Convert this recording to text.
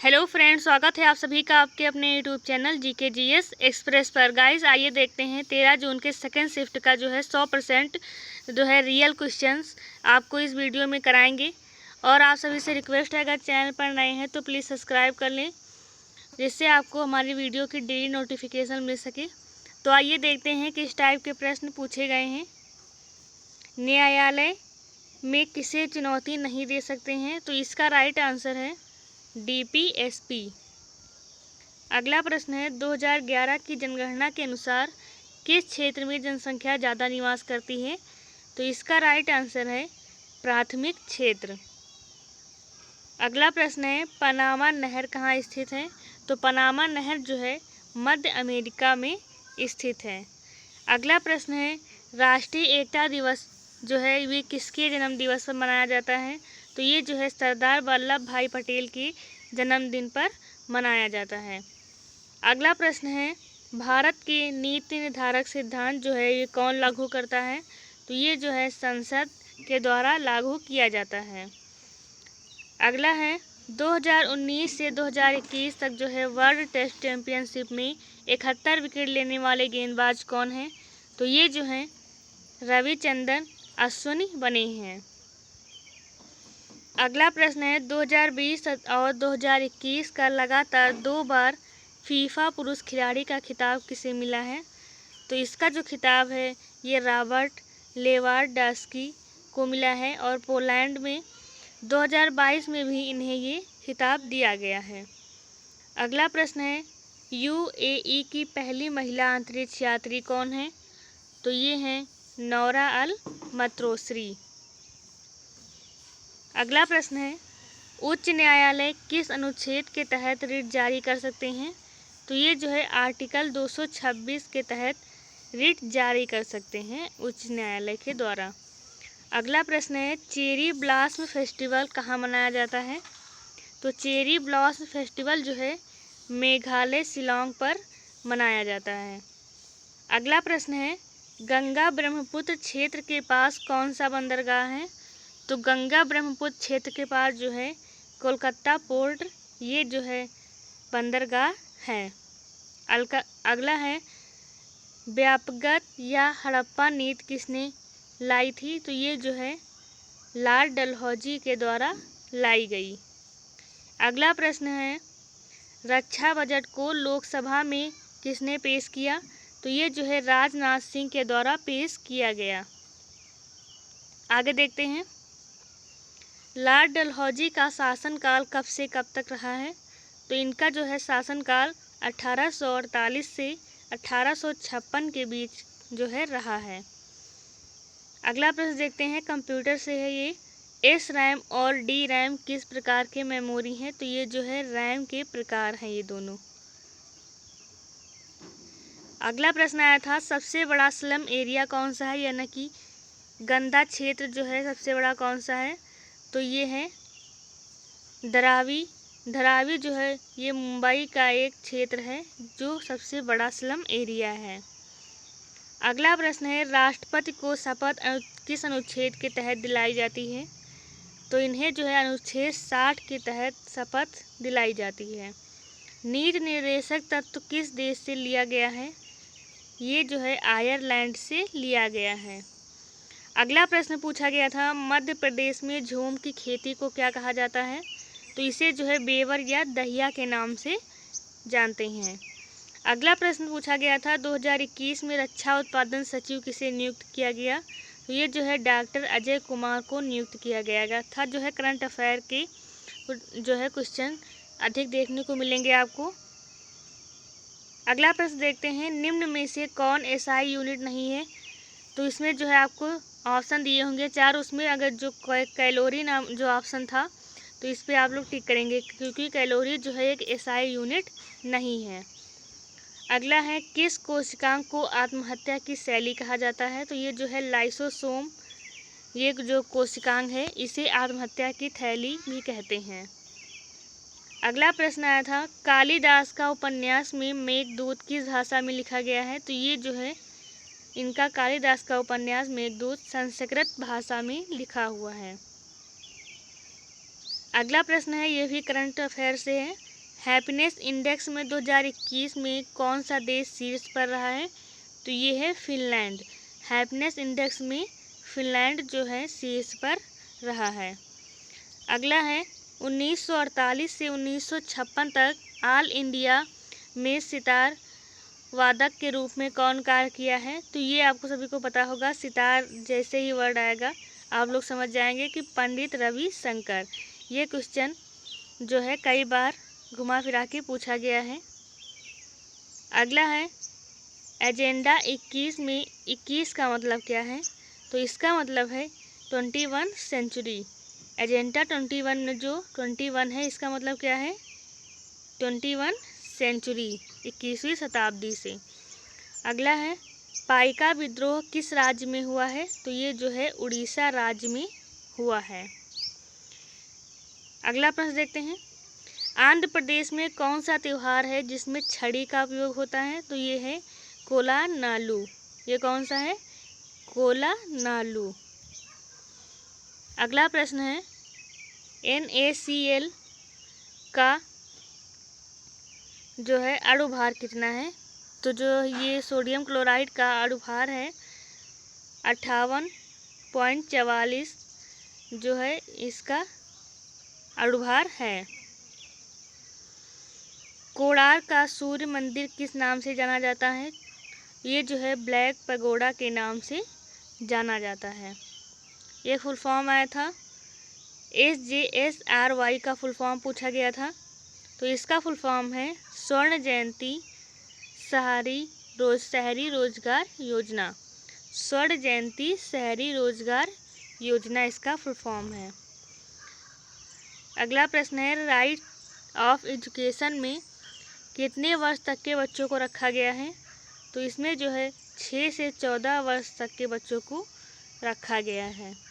Hello friends, स्वागत है आप सभी का आपके अपने YouTube channel GK GS express पर। गाइस आइए देखते हैं 13 जून के सेकंड शिफ्ट का जो है 100% जो है रियल क्वेश्चंस आपको इस वीडियो में कराएंगे। और आप सभी से रिक्वेस्ट है, अगर चैनल पर नए हैं तो प्लीज़ सब्सक्राइब कर लें, जिससे आपको हमारी वीडियो की डेली नोटिफिकेशन मिल सके। तो आइए देखते हैं किस टाइप के प्रश्न पूछे गए हैं। न्यायालय में किसे चुनौती नहीं दे सकते हैं, तो इसका राइट आंसर है डीपीएसपी। अगला प्रश्न है 2011 की जनगणना के अनुसार किस क्षेत्र में जनसंख्या ज़्यादा निवास करती है, तो इसका राइट आंसर है प्राथमिक क्षेत्र। अगला प्रश्न है पनामा नहर कहाँ स्थित है, तो पनामा नहर जो है मध्य अमेरिका में स्थित है। अगला प्रश्न है राष्ट्रीय एकता दिवस जो है वे किसके जन्म दिवस पर मनाया जाता है, तो ये जो है सरदार वल्लभ भाई पटेल के जन्मदिन पर मनाया जाता है। अगला प्रश्न है भारत के नीति निर्धारक सिद्धांत जो है ये कौन लागू करता है, तो ये जो है संसद के द्वारा लागू किया जाता है। अगला है 2019 से 2021 तक जो है वर्ल्ड टेस्ट चैंपियनशिप में 71 विकेट लेने वाले गेंदबाज कौन हैं, तो ये जो हैं रविचंद्रन अश्विन बने हैं। अगला प्रश्न है 2020 और 2021 का लगातार 2 बार फीफा पुरुष खिलाड़ी का खिताब किसे मिला है, तो इसका जो खिताब है ये रॉबर्ट लेवांडोव्स्की को मिला है। और पोलैंड में 2022 में भी इन्हें ये खिताब दिया गया है। अगला प्रश्न है यूएई की पहली महिला अंतरिक्ष यात्री कौन है, तो ये हैं नौरा अल मतरोसरी। अगला प्रश्न है उच्च न्यायालय किस अनुच्छेद के तहत रिट जारी कर सकते हैं, तो ये जो है आर्टिकल 226 के तहत रिट जारी कर सकते हैं उच्च न्यायालय के द्वारा। अगला प्रश्न है चेरी ब्लॉसम फेस्टिवल कहाँ मनाया जाता है, तो चेरी ब्लॉसम फेस्टिवल जो है मेघालय शिलांग पर मनाया जाता है। अगला प्रश्न है गंगा ब्रह्मपुत्र क्षेत्र के पास कौन सा बंदरगाह है, तो गंगा ब्रह्मपुत्र क्षेत्र के पास जो है कोलकाता पोर्ट ये जो है बंदरगाह है। अगला है व्यापकगत या हड़प्पा नीति किसने लाई थी, तो ये जो है लॉर्ड डलहौजी के द्वारा लाई गई। अगला प्रश्न है रक्षा बजट को लोकसभा में किसने पेश किया, तो ये जो है राजनाथ सिंह के द्वारा पेश किया गया। आगे देखते हैं लॉर्ड डलहौजी का शासनकाल कब से कब तक रहा है, तो इनका जो है शासनकाल 1848 से 1856 के बीच जो है रहा है। अगला प्रश्न देखते हैं कंप्यूटर से है ये एस रैम और डी रैम किस प्रकार के मेमोरी हैं, तो ये जो है रैम के प्रकार हैं ये दोनों। अगला प्रश्न आया था सबसे बड़ा स्लम एरिया कौन सा है, यानी कि गंदा क्षेत्र जो है सबसे बड़ा कौन सा है, तो ये है धारावी जो है ये मुंबई का एक क्षेत्र है जो सबसे बड़ा स्लम एरिया है। अगला प्रश्न है राष्ट्रपति को शपथ किस अनुच्छेद के तहत दिलाई जाती है, तो इन्हें जो है अनुच्छेद 60 के तहत शपथ दिलाई जाती है। नीति निर्देशक तत्व किस देश से लिया गया है, ये जो है आयरलैंड से लिया गया है। अगला प्रश्न पूछा गया था मध्य प्रदेश में झूम की खेती को क्या कहा जाता है, तो इसे जो है बेवर या दहिया के नाम से जानते हैं। अगला प्रश्न पूछा गया था 2021 में रक्षा उत्पादन सचिव किसे नियुक्त किया गया, तो ये जो है डॉक्टर अजय कुमार को नियुक्त किया गया था। जो है करंट अफेयर के जो है क्वेश्चन अधिक देखने को मिलेंगे आपको। अगला प्रश्न देखते हैं निम्न में से कौन एसआई यूनिट नहीं है, तो इसमें जो है आपको ऑप्शन दिए होंगे 4, उसमें अगर जो कैलोरी नाम जो ऑप्शन था तो इस पर आप लोग टिक करेंगे, क्योंकि कैलोरी जो है एक एसआई यूनिट नहीं है। अगला है किस कोशिकांग को आत्महत्या की शैली कहा जाता है, तो ये जो है लाइसोसोम ये जो कोशिकांग है इसे आत्महत्या की थैली भी कहते हैं। अगला प्रश्न आया था कालिदास का उपन्यास में मेघदूत किस भाषा में लिखा गया है, तो ये जो है इनका कालिदास का उपन्यास मेघदूत संस्कृत भाषा में लिखा हुआ है। अगला प्रश्न है ये भी करंट अफेयर से है हैप्पीनेस इंडेक्स में 2021 में कौन सा देश शीर्ष पर रहा है? तो ये है फिनलैंड। हैप्पीनेस इंडेक्स में फिनलैंड जो है शीर्ष पर रहा है। अगला है 1948 से 1956 तक ऑल इंडिया में सितार वादक के रूप में कौन कार्य किया है? तो ये आपको सभी को पता होगा, सितार जैसे ही वर्ड आएगा आप लोग समझ जाएंगे कि पंडित रविशंकर। ये क्वेश्चन जो है कई बार घुमा फिरा के पूछा गया है। अगला है एजेंडा 21 में 21 का मतलब क्या है? तो इसका मतलब है 21 सेंचुरी। एजेंडा 21 में जो 21 है इसका मतलब क्या है? 21 सेंचुरी, 21वीं शताब्दी से। अगला है पाइका विद्रोह किस राज्य में हुआ है? तो ये जो है उड़ीसा राज्य में हुआ है। अगला प्रश्न देखते हैं, आंध्र प्रदेश में कौन सा त्यौहार है जिसमें छड़ी का उपयोग होता है? तो ये है कोलानालू। ये कौन सा है? कोलानालू। अगला प्रश्न है NaCl का जो है अणुभार कितना है? तो जो ये सोडियम क्लोराइड का अणुभार है 58.44 जो है इसका अणुभार है। कोणार्क का सूर्य मंदिर किस नाम से जाना जाता है? ये जो है ब्लैक पैगोडा के नाम से जाना जाता है। ये फुल फॉर्म आया था, SJSRY का फुल फॉर्म पूछा गया था। तो इसका फुल फॉर्म है स्वर्ण जयंती शहरी रोजगार योजना। स्वर्ण जयंती शहरी रोजगार योजना इसका फुल फॉर्म है। अगला प्रश्न है राइट ऑफ एजुकेशन में कितने वर्ष तक के बच्चों को रखा गया है? तो इसमें जो है 6 से 14 वर्ष तक के बच्चों को रखा गया है।